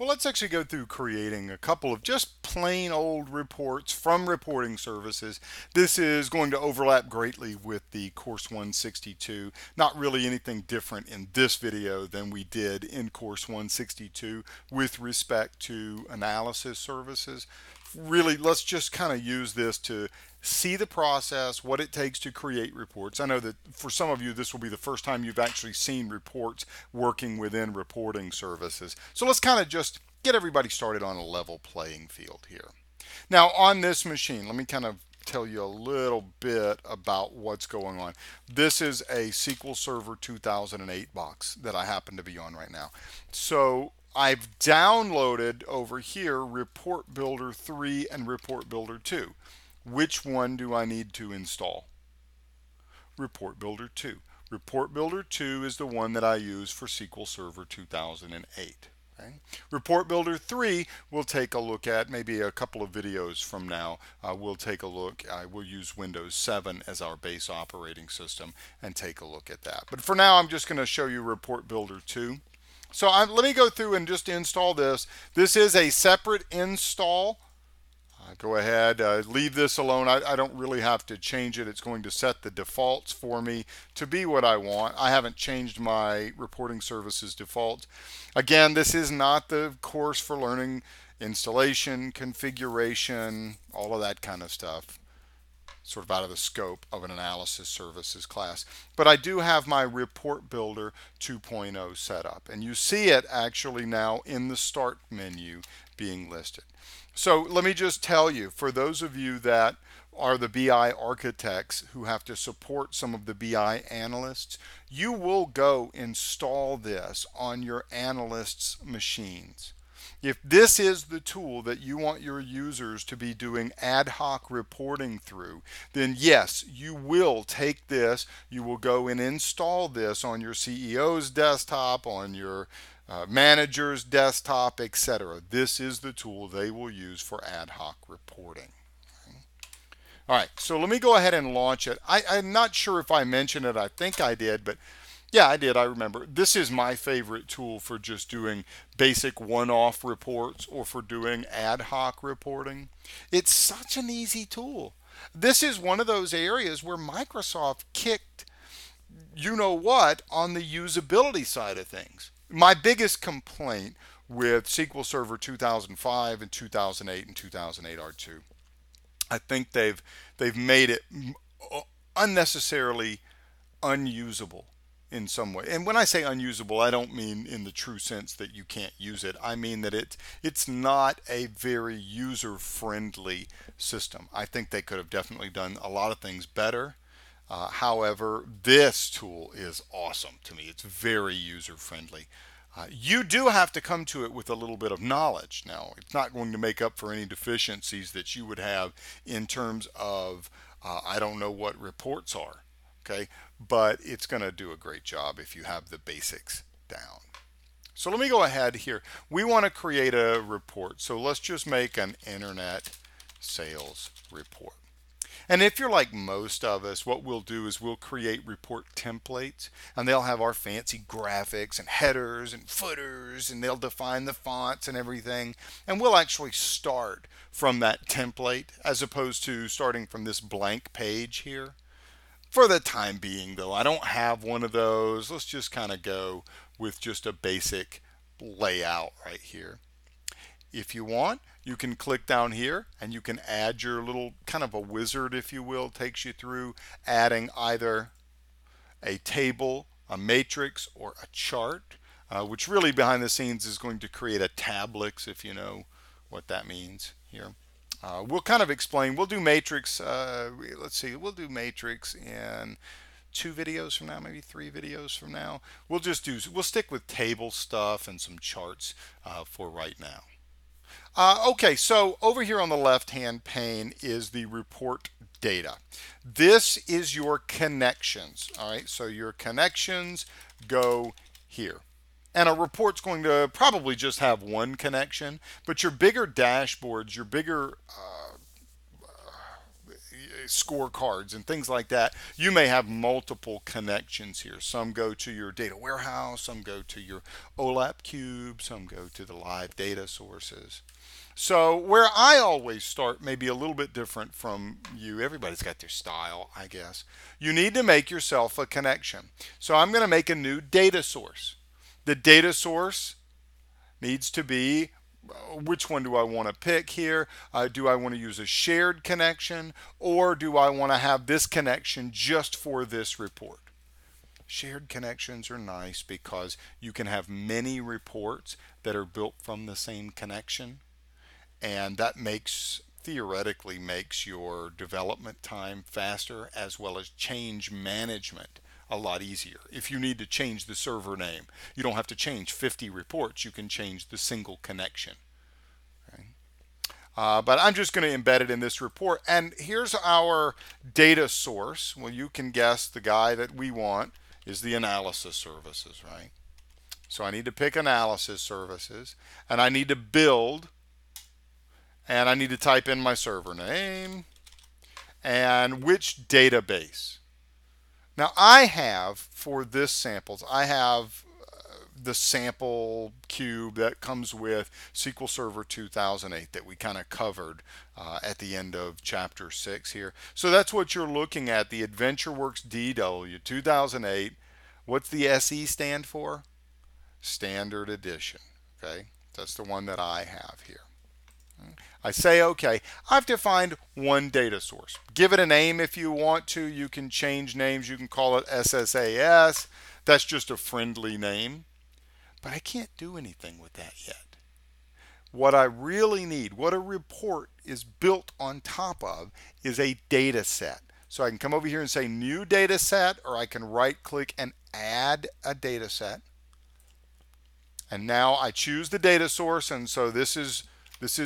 Well, let's actually go through creating a couple of just plain old reports from reporting services. This is going to overlap greatly with the Course 162. Not really anything different in this video than we did in Course 162 with respect to analysis services. Really, let's just kind of use this to see the process, what it takes to create reports. I know that for some of you, this will be the first time you've actually seen reports working within reporting services. So let's kind of just get everybody started on a level playing field here. Now, on this machine, let me kind of tell you a little bit about what's going on. This is a SQL Server 2008 box that I happen to be on right now. So I've downloaded over here Report Builder 3 and Report Builder 2. Which one do I need to install? Report Builder 2. Report Builder 2 is the one that I use for SQL Server 2008. Okay. Report Builder 3 we'll take a look at maybe a couple of videos from now. We'll take a look. We'll use Windows 7 as our base operating system and take a look at that. But for now, I'm just going to show you Report Builder 2. So let me go through and just install this. This is a separate install. Go ahead, leave this alone. I don't really have to change it. It's going to set the defaults for me to be what I want. I haven't changed my reporting services default. Again, this is not the course for learning installation, configuration, all of that kind of stuff. Sort of out of the scope of an analysis services class. But I do have my Report Builder 2.0 set up. And you see it actually now in the Start menu being listed. So let me just tell you, for those of you that are the BI architects who have to support some of the BI analysts, you will go install this on your analysts' machines. If this is the tool that you want your users to be doing ad hoc reporting through, then yes, you will take this, you will go and install this on your CEO's desktop, on your manager's desktop, etc. This is the tool they will use for ad hoc reporting. Okay. All right, so let me go ahead and launch it. I'm not sure if I mentioned it. I think I did, but yeah, I did. I remember. This is my favorite tool for just doing basic one-off reports or for doing ad hoc reporting. It's such an easy tool. This is one of those areas where Microsoft kicked you know what on the usability side of things. My biggest complaint with SQL Server 2005 and 2008 and 2008 R2, I think they've made it unnecessarily unusable in some way. And when I say unusable, I don't mean in the true sense that you can't use it. I mean that it's not a very user-friendly system. I think they could have definitely done a lot of things better. However, this tool is awesome to me. It's very user-friendly. You do have to come to it with a little bit of knowledge. Now, it's not going to make up for any deficiencies that you would have in terms of, I don't know what reports are, okay? But it's going to do a great job if you have the basics down. So let me go ahead here. We want to create a report. So let's just make an internet sales report. And if you're like most of us, what we'll do is we'll create report templates, and they'll have our fancy graphics and headers and footers, and they'll define the fonts and everything. And we'll actually start from that template as opposed to starting from this blank page here. For the time being, though, I don't have one of those. Let's just kind of go with just a basic layout right here. If you want, you can click down here and you can add your little kind of a wizard, if you will, takes you through adding either a table, a matrix, or a chart, which really behind the scenes is going to create a tablix, if you know what that means here. We'll kind of explain. We'll do matrix. Let's see. We'll do matrix in 2 videos from now, maybe 3 videos from now. We'll stick with table stuff and some charts for right now. Okay, so over here on the left-hand pane is the report data. This is your connections. All right, so your connections go here. And a report's going to probably just have one connection, but your bigger dashboards, your bigger scorecards and things like that, you may have multiple connections here. Some go to your data warehouse, some go to your OLAP cube, some go to the live data sources. So where I always start may be a little bit different from you. Everybody's got their style, I guess. You need to make yourself a connection. So I'm going to make a new data source. The data source needs to be, which one do I want to pick here? Do I want to use a shared connection, or do I want to have this connection just for this report? Shared connections are nice because you can have many reports that are built from the same connection, and that theoretically makes your development time faster, as well as change management a lot easier. If you need to change the server name, you don't have to change 50 reports. You can change the single connection. Okay? But I'm just going to embed it in this report. And here's our data source. Well, you can guess the guy that we want is the analysis services, right? So I need to pick analysis services, and I need to build, and I need to type in my server name and which database. Now I have, for this samples, I have the sample cube that comes with SQL Server 2008 that we kind of covered at the end of chapter 6 here. So that's what you're looking at, the AdventureWorks DW 2008. What's the SE stand for? Standard Edition. Okay, that's the one that I have here. I say, okay, I've defined one data source. Give it a name if you want to. You can change names. You can call it SSAS. That's just a friendly name. But I can't do anything with that yet. What I really need, what a report is built on top of, is a data set. So I can come over here and say new data set, or I can right click and add a data set. And now I choose the data source, and so this is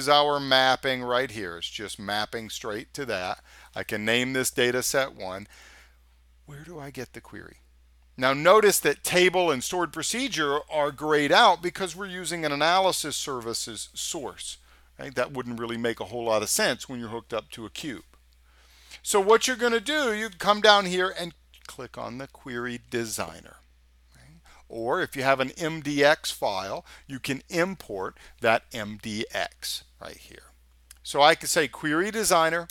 our mapping right here. It's just mapping straight to that. I can name this data set 1. Where do I get the query? Now notice that table and stored procedure are grayed out because we're using an analysis services source. Right? That wouldn't really make a whole lot of sense when you're hooked up to a cube. So what you're going to do, you come down here and click on the query designer. Or if you have an MDX file, you can import that MDX right here. So I can say Query Designer,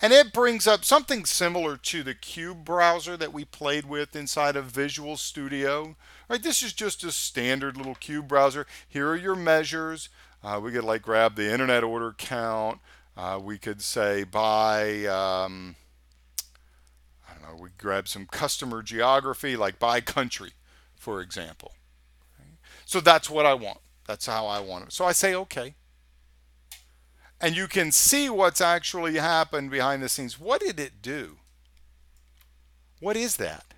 and it brings up something similar to the Cube browser that we played with inside of Visual Studio. Right, this is just a standard little Cube browser. Here are your measures. We could like grab the internet order count. We could say by we grab some customer geography, like by country, for example. So that's what I want. That's how I want it. So I say okay. And you can see what's actually happened behind the scenes. What did it do? What is that?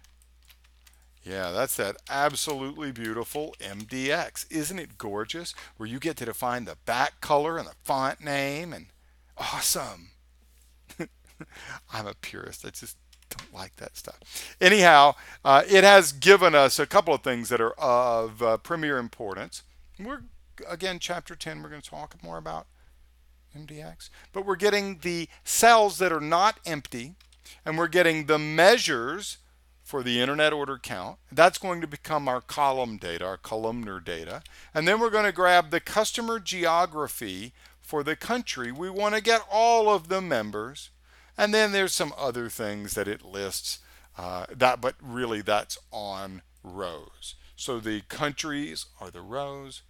Yeah, that's that absolutely beautiful MDX. Isn't it gorgeous? Where you get to define the back color and the font name, and awesome. I'm a purist. I just don't like that stuff. Anyhow, it has given us a couple of things that are of premier importance. Again, chapter 10, we're going to talk more about MDX, but we're getting the cells that are not empty, and we're getting the measures for the internet order count. That's going to become our column data, our columnar data. And then we're going to grab the customer geography for the country. We want to get all of the members. And then there's some other things that it lists, but really that's on rows. So the countries are the rows,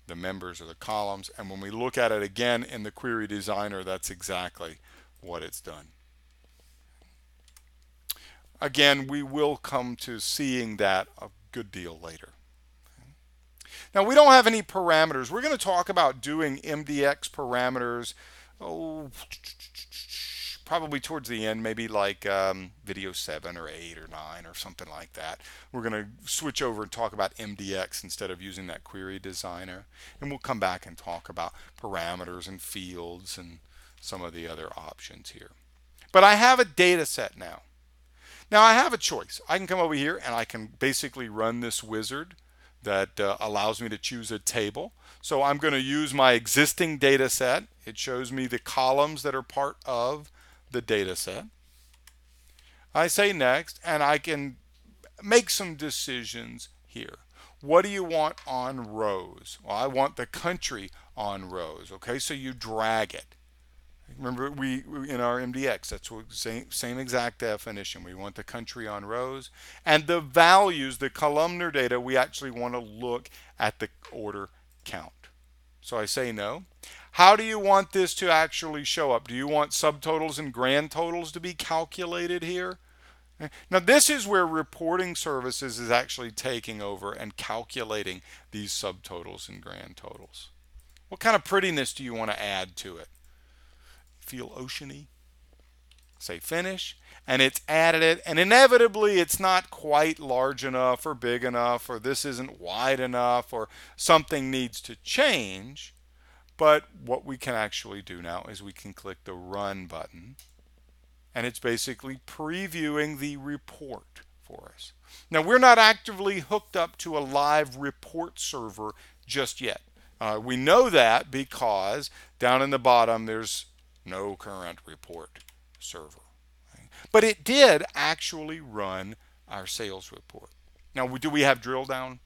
the members are the columns, and when we look at it again in the Query Designer, that's exactly what it's done. Again, we will come to seeing that a good deal later. Now, we don't have any parameters. We're going to talk about doing MDX parameters, probably towards the end, maybe like video 7 or 8 or 9 or something like that. We're going to switch over and talk about MDX instead of using that Query Designer. And we'll come back and talk about parameters and fields and some of the other options here. But I have a data set now. Now I have a choice. I can come over here and I can basically run this wizard that allows me to choose a table. So I'm going to use my existing data set. It shows me the columns that are part of the data set. I say next, and I can make some decisions here. What do you want on rows? Well, I want the country on rows. Okay, so you drag it. Remember, we in our MDX, that's what same exact definition. We want the country on rows, and the values, the columnar data, we actually want to look at the order count. So I say no. How do you want this to actually show up? Do you want subtotals and grand totals to be calculated here? Now this is where reporting services is actually taking over and calculating these subtotals and grand totals. What kind of prettiness do you want to add to it? Feel oceany? Say finish, and it's added it, and inevitably it's not quite large enough or big enough, or this isn't wide enough, or something needs to change. But what we can actually do now is we can click the run button, and it's basically previewing the report for us. Now we're not actively hooked up to a live report server just yet. We know that because down in the bottom there's no current report server. But it did actually run our sales report. Now, do we have drill down?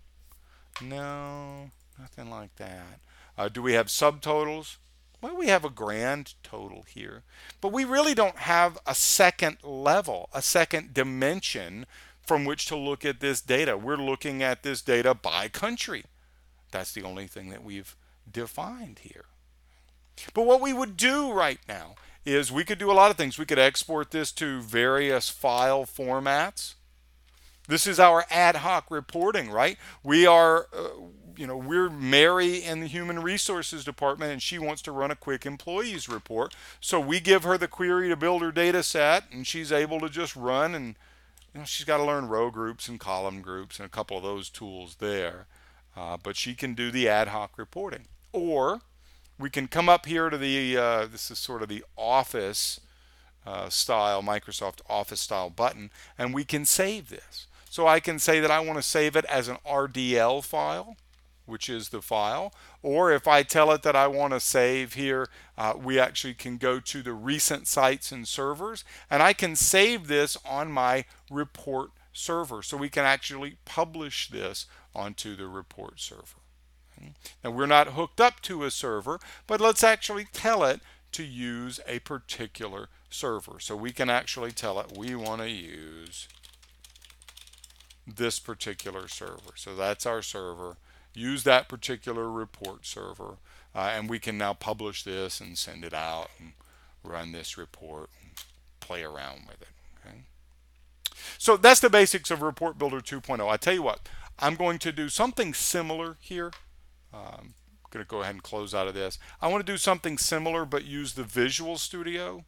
No, nothing like that. Do we have subtotals? Well, we have a grand total here. But we really don't have a second level, a second dimension from which to look at this data. We're looking at this data by country. That's the only thing that we've defined here. But what we would do right now is we could do a lot of things. We could export this to various file formats. This is our ad hoc reporting, right? We are, we're Mary in the human resources department, and she wants to run a quick employees report. So we give her the query to build her data set, and she's able to just run, and she's got to learn row groups and column groups and a couple of those tools there. But she can do the ad hoc reporting. Or we can come up here to the, this is sort of the Office style, Microsoft Office style button, and we can save this. So I can say that I want to save it as an RDL file, which is the file. Or if I tell it that I want to save here, we actually can go to the recent sites and servers, and I can save this on my report server. So we can actually publish this onto the report server. Now we're not hooked up to a server, but let's actually tell it to use a particular server. So we can actually tell it we want to use this particular server. So that's our server. Use that particular report server, and we can now publish this and send it out and run this report and play around with it. Okay? So that's the basics of Report Builder 2.0. I tell you what, I'm going to do something similar here. I'm going to go ahead and close out of this. I want to do something similar but use the Visual Studio.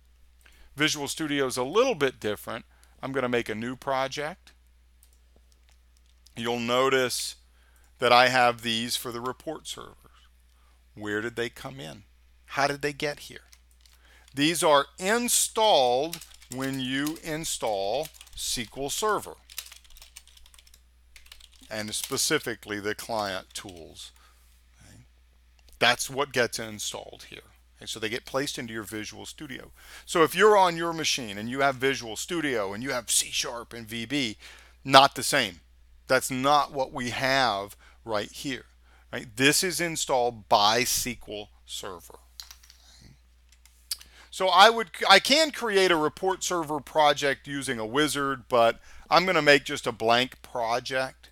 Visual Studio is a little bit different. I'm going to make a new project. You'll notice that I have these for the report servers. Where did they come in? How did they get here? These are installed when you install SQL Server, and specifically the client tools. Okay? That's what gets installed here. Okay? So they get placed into your Visual Studio. So if you're on your machine and you have Visual Studio and you have C# and VB, not the same. That's not what we have right here. Right? This is installed by SQL Server. So I can create a report server project using a wizard, but I'm going to make just a blank project.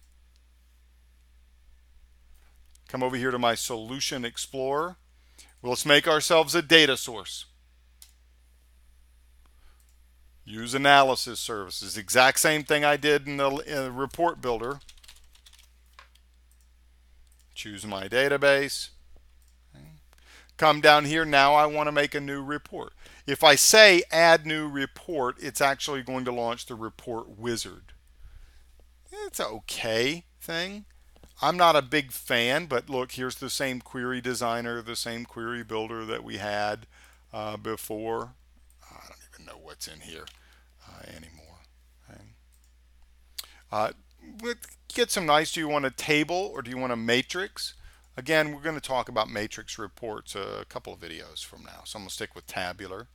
Come over here to my Solution Explorer. Well, let's make ourselves a data source. Use analysis services. Exact same thing I did in the report builder. Choose my database. Come down here. Now I want to make a new report. If I say add new report, it's actually going to launch the report wizard. It's an okay thing. I'm not a big fan, but look, here's the same query designer, the same query builder that we had before. I don't even know what's in here anymore. Okay. Get some nice. Do you want a table or do you want a matrix? Again, we're going to talk about matrix reports a couple of videos from now, so I'm going to stick with tabular.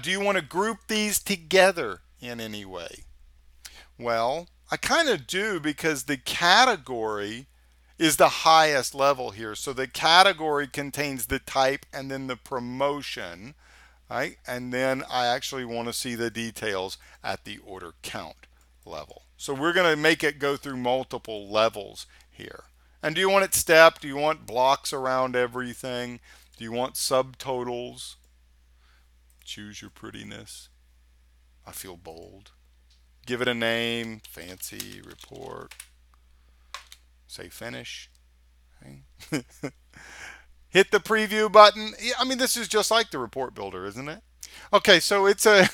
Do you want to group these together in any way? Well, I kind of do because the category is the highest level here. So the category contains the type and then the promotion, right? And then I actually want to see the details at the order count level. So we're going to make it go through multiple levels here. And do you want it stepped? Do you want blocks around everything? Do you want subtotals? Choose your prettiness. I feel bold. Give it a name, fancy report. Say finish. Okay. Hit the preview button. Yeah, I mean, this is just like the report builder, isn't it? Okay, so it's a,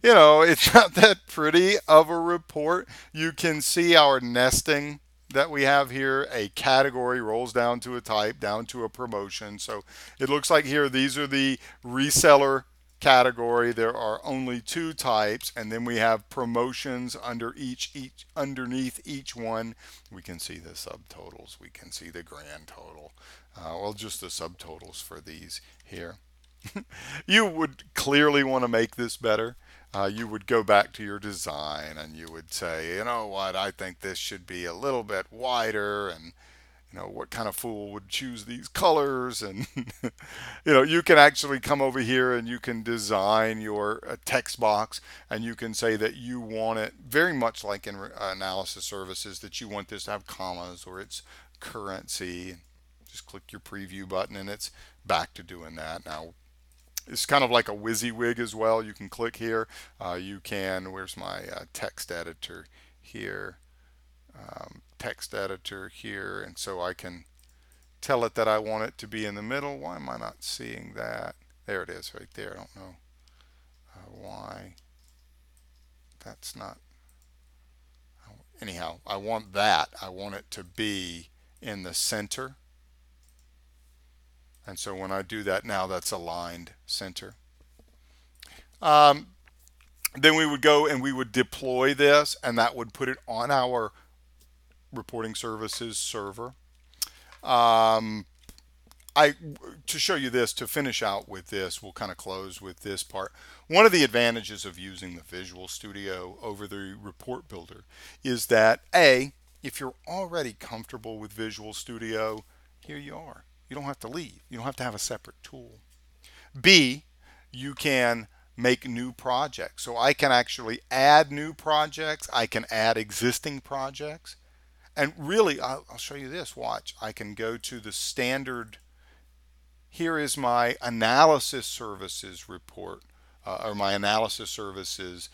it's not that pretty of a report. You can see our nesting that we have here. A category rolls down to a type, down to a promotion. So it looks like here, these are the reseller category. There are only two types, and then we have promotions underneath each one. We can see the subtotals. We can see the grand total. Well, just the subtotals for these here. You would clearly want to make this better. You would go back to your design and you would say, you know what, I think this should be a little bit wider, and what kind of fool would choose these colors, and you can actually come over here and you can design your text box, and you can say that you want it very much like in analysis services, that you want this to have commas or its currency. Just click your preview button and it's back to doing that. Now it's kind of like a WYSIWYG as well. You can click here. Where's my text editor here? Text editor here. And so I can tell it that I want it to be in the middle. Why am I not seeing that? There it is right there. I don't know why that's not. Anyhow, I want that. I want it to be in the center. And so when I do that now, that's aligned center. Then we would go and we would deploy this, and that would put it on our reporting services server. To show you this, to finish out with this, we'll kind of close with this part. One of the advantages of using the Visual Studio over the report builder is that if you're already comfortable with Visual Studio, here you are. You don't have to leave. You don't have to have a separate tool. B, you can make new projects. So I can actually add new projects. I can add existing projects. And really, I'll show you this. Watch. I can go to the standard. Here is my analysis services report, or my analysis services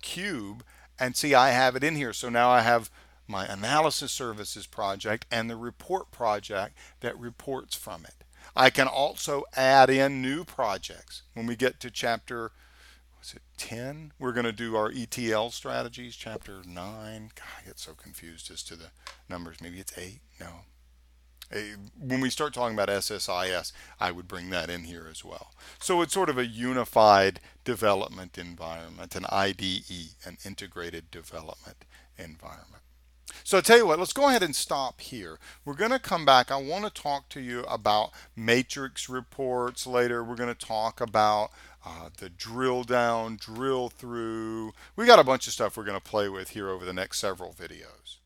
cube. And see, I have it in here. So now I have my analysis services project and the report project that reports from it. I can also add in new projects. When we get to chapter, was it 10? We're going to do our ETL strategies, chapter 9. God, I get so confused as to the numbers. Maybe it's 8? No. When we start talking about SSIS, I would bring that in here as well. So it's sort of a unified development environment, an IDE, an integrated development environment. So I'll tell you what, let's go ahead and stop here. We're going to come back. I want to talk to you about matrix reports later. We're going to talk about the drill down, drill through. We got a bunch of stuff we're going to play with here over the next several videos.